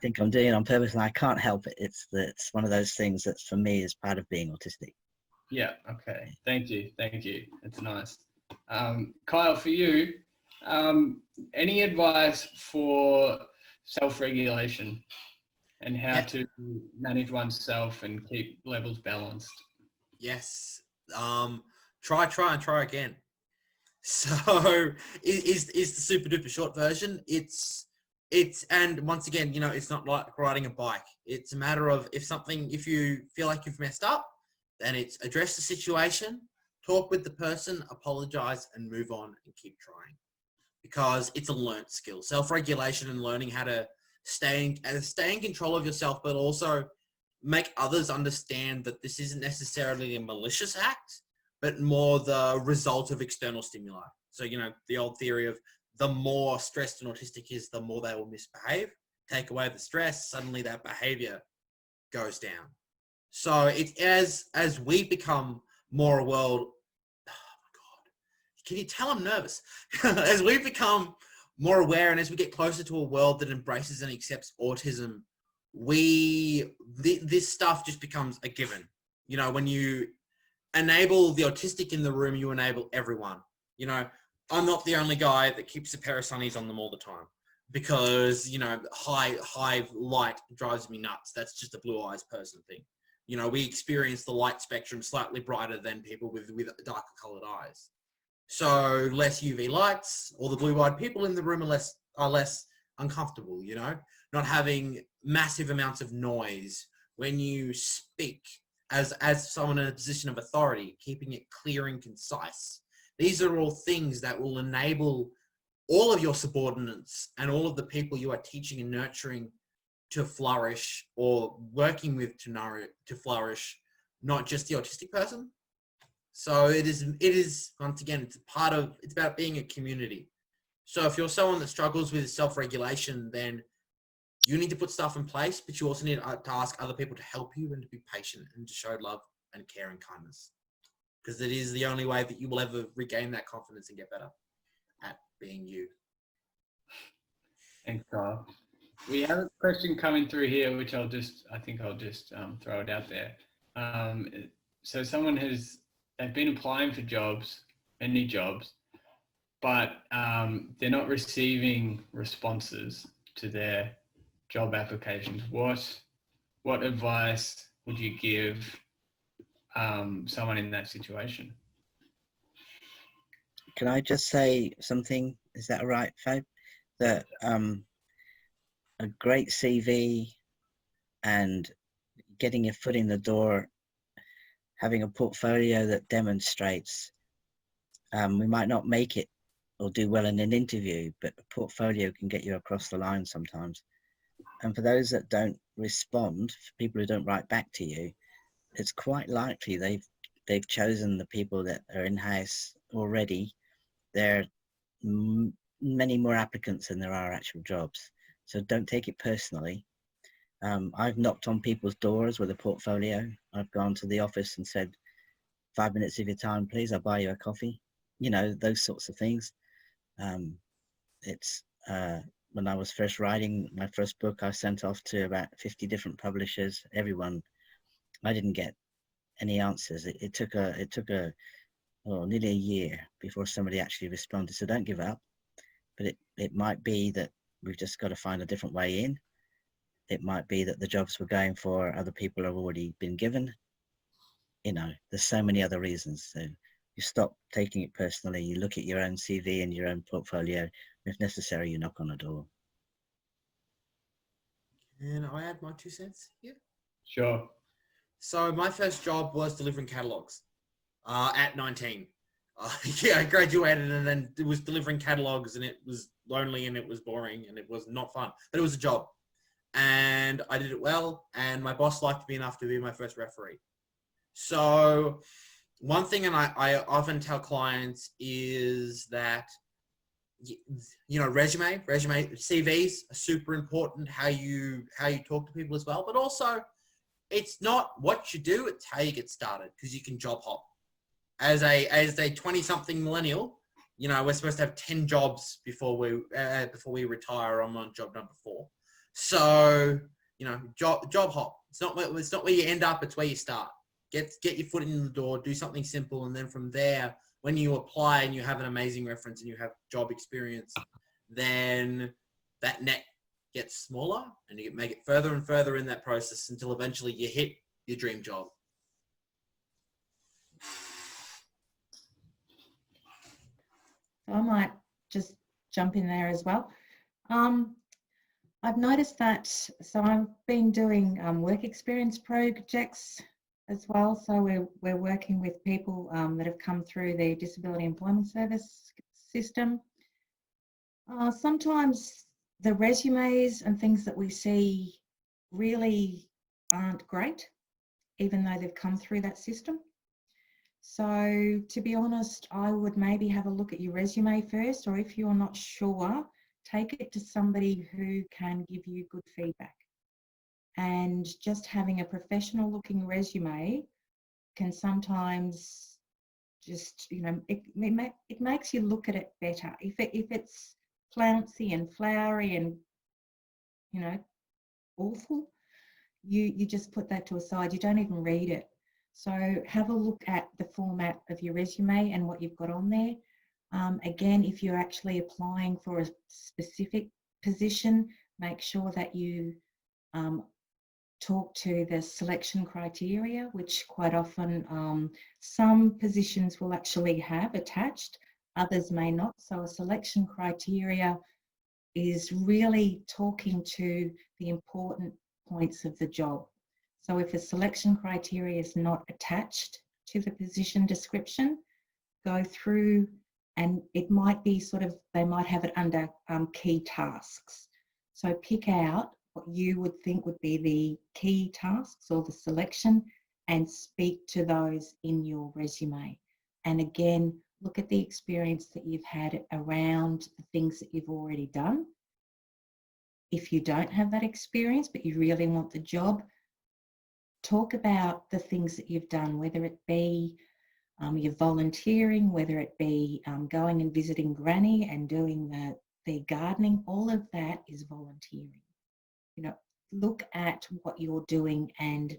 Speaker 2: think I'm doing it on purpose, and I can't help it. It's one of those things that for me is part of being autistic.
Speaker 1: yeah, okay. Thank you. It's nice. Kyle, for you, any advice for self-regulation and how to manage oneself and keep levels balanced?
Speaker 3: Yes. Try and try again. So is the super duper short version. It's and once again, it's not like riding a bike. It's a matter of if you feel like you've messed up, then it's address the situation, talk with the person, apologize, and move on and keep trying. Because it's a learnt skill. Self-regulation and learning how to stay in control of yourself, but also make others understand that this isn't necessarily a malicious act, but more the result of external stimuli. So, the old theory of the more stressed an autistic is, the more they will misbehave. Take away the stress, suddenly that behavior goes down. So it's as we become more oh my God, can you tell I'm nervous? As we become more aware and as we get closer to a world that embraces and accepts autism, this stuff just becomes a given. When you enable the autistic in the room, you enable everyone. I'm not the only guy that keeps a pair of sunnies on them all the time because, high light drives me nuts. That's just a blue eyes person thing. We experience the light spectrum slightly brighter than people with darker colored eyes. So less UV lights, all the blue-eyed people in the room are less uncomfortable, not having massive amounts of noise when you speak as someone in a position of authority, keeping it clear and concise. These are all things that will enable all of your subordinates and all of the people you are teaching and nurturing to flourish or working with to flourish, not just the autistic person. So it is once again, it's about being a community. So if you're someone that struggles with self-regulation, then you need to put stuff in place, but you also need to ask other people to help you and to be patient and to show love and care and kindness. Because it is the only way that you will ever regain that confidence and get better at being you.
Speaker 1: Thanks, Kyle. We have a question coming through here, which I'll just throw it out there. So they've been applying for many jobs, but they're not receiving responses to their job applications. What advice would you give someone in that situation?
Speaker 2: Can I just say something? Is that all right, Fab? That a great CV and getting your foot in the door, having a portfolio that demonstrates we might not make it or do well in an interview, but a portfolio can get you across the line sometimes. And for those that don't respond, for people who don't write back to you, it's quite likely they've chosen the people that are in-house already. They're many more applicants than there are actual jobs. So don't take it personally. I've knocked on people's doors with a portfolio. I've gone to the office and said, 5 minutes of your time, please. I'll buy you a coffee. You know, those sorts of things. It's when I was first writing my first book, I sent off to about 50 different publishers. Everyone, I didn't get any answers. It took nearly a year before somebody actually responded. So don't give up. But it might be that we've just got to find a different way in. It might be that the jobs we're going for, other people have already been given. You know, there's so many other reasons. So you stop taking it personally. You look at your own CV and your own portfolio. If necessary, you knock on a door.
Speaker 3: Can I add my 2 cents here?
Speaker 1: Sure.
Speaker 3: So my first job was delivering catalogs at 19. Yeah, I graduated and then it was delivering catalogs, and it was lonely and it was boring and it was not fun, but it was a job. And I did it well, and my boss liked me enough to be my first referee. So one thing, and I often tell clients, is that, you know, resume, CVs are super important, how you talk to people as well, but also it's not what you do, it's how you get started, because you can job hop. As a 20-something millennial, you know, we're supposed to have 10 jobs before we retire. I'm on job number 4. So, you know, job hop. It's not where you end up, it's where you start. Get your foot in the door, do something simple, and then from there, when you apply and you have an amazing reference and you have job experience, then that net gets smaller and you make it further and further in that process until eventually you hit your dream job.
Speaker 4: I might just jump in there as well. I've noticed that, so I've been doing work experience projects as well. So we're working with people that have come through the Disability Employment Service system. Sometimes the resumes and things that we see really aren't great, even though they've come through that system. So to be honest, I would maybe have a look at your resume first, or if you're not sure, take it to somebody who can give you good feedback. And just having a professional looking resume can sometimes just, you know, it makes you look at it better. If it's flouncy and flowery and, you know, awful, you just put that to a side. You don't even read it. So have a look at the format of your resume and what you've got on there. Again, if you're actually applying for a specific position, make sure that you talk to the selection criteria, which quite often some positions will actually have attached, others may not. So a selection criteria is really talking to the important points of the job. So if a selection criteria is not attached to the position description, go through, and it might be sort of, they might have it under key tasks. So pick out what you would think would be the key tasks or the selection and speak to those in your resume. And again, look at the experience that you've had around the things that you've already done. If you don't have that experience, but you really want the job, talk about the things that you've done, whether it be your volunteering, whether it be going and visiting Granny and doing the gardening. All of that is volunteering. You know, look at what you're doing and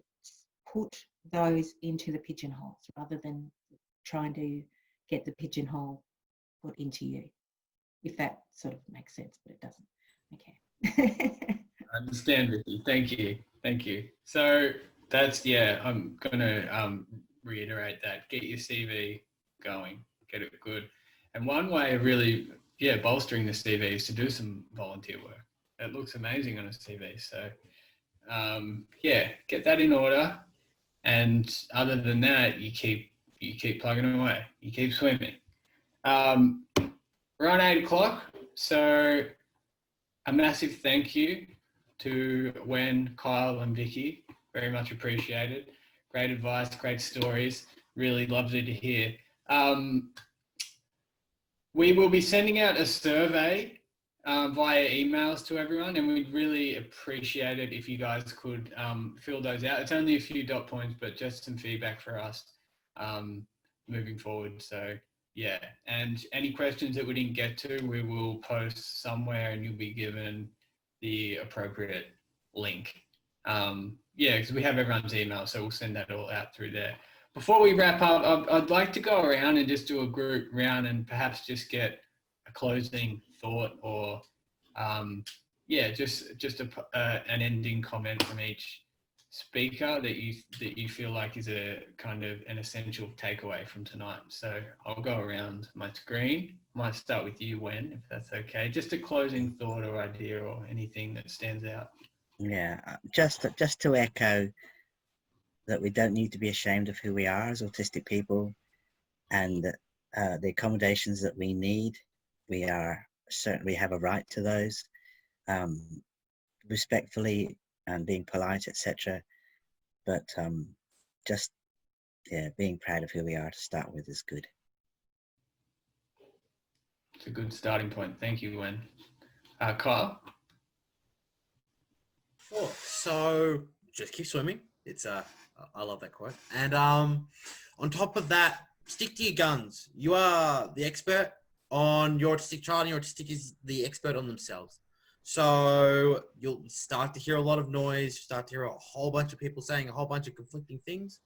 Speaker 4: put those into the pigeonholes rather than trying to get the pigeonhole put into you, if that sort of makes sense, but it doesn't. Okay.
Speaker 1: I understand, Vicky. Thank you. Thank you. So that's, yeah, I'm going to reiterate that. Get your CV going, get it good. And one way of really, bolstering the CV is to do some volunteer work. It looks amazing on a CV. So, get that in order. And other than that, you keep plugging away. You keep swimming. We're on 8 o'clock. So a massive thank you to Wen, Kyle and Vicky. Very much appreciated. Great advice, great stories. Really lovely to hear. We will be sending out a survey via emails to everyone, and we'd really appreciate it if you guys could fill those out. It's only a few dot points, but just some feedback for us moving forward. So yeah, and any questions that we didn't get to, we will post somewhere and you'll be given the appropriate link. Yeah, because we have everyone's email, so we'll send that all out through there. Before we wrap up, I'd like to go around and just do a group round and perhaps just get a closing thought or, yeah, just an ending comment from each speaker that you feel like is a kind of an essential takeaway from tonight. So I'll go around my screen. Might start with you, Wen, if that's okay. Just a closing thought or idea or anything that stands out.
Speaker 2: Yeah, just to echo that we don't need to be ashamed of who we are as autistic people, and the accommodations that we need, we certainly have a right to those, respectfully and being polite, etc. But just being proud of who we are to start with is good.
Speaker 1: It's a good starting point. Thank you, Wen. Kyle?
Speaker 3: Sure. So just keep swimming. It's I love that quote. And on top of that, stick to your guns. You are the expert on your autistic child, and your autistic is the expert on themselves. So you'll start to hear a lot of noise, start to hear a whole bunch of people saying a whole bunch of conflicting things.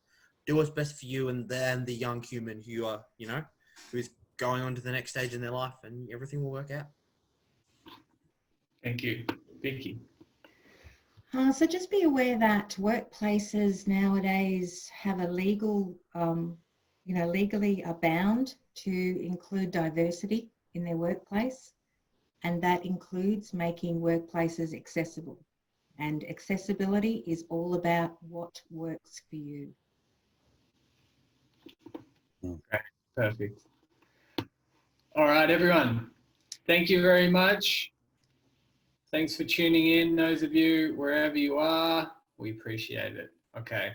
Speaker 3: Do what's best for you and then the young human who you are, you know, who's going on to the next stage in their life, and everything will work out.
Speaker 1: Thank you. Vicky?
Speaker 4: So just be aware that workplaces nowadays have a legal, legally are bound to include diversity in their workplace, and that includes making workplaces accessible. And accessibility is all about what works for you.
Speaker 1: Okay, perfect. All right, everyone. Thank you very much. Thanks for tuning in, those of you, wherever you are. We appreciate it. Okay.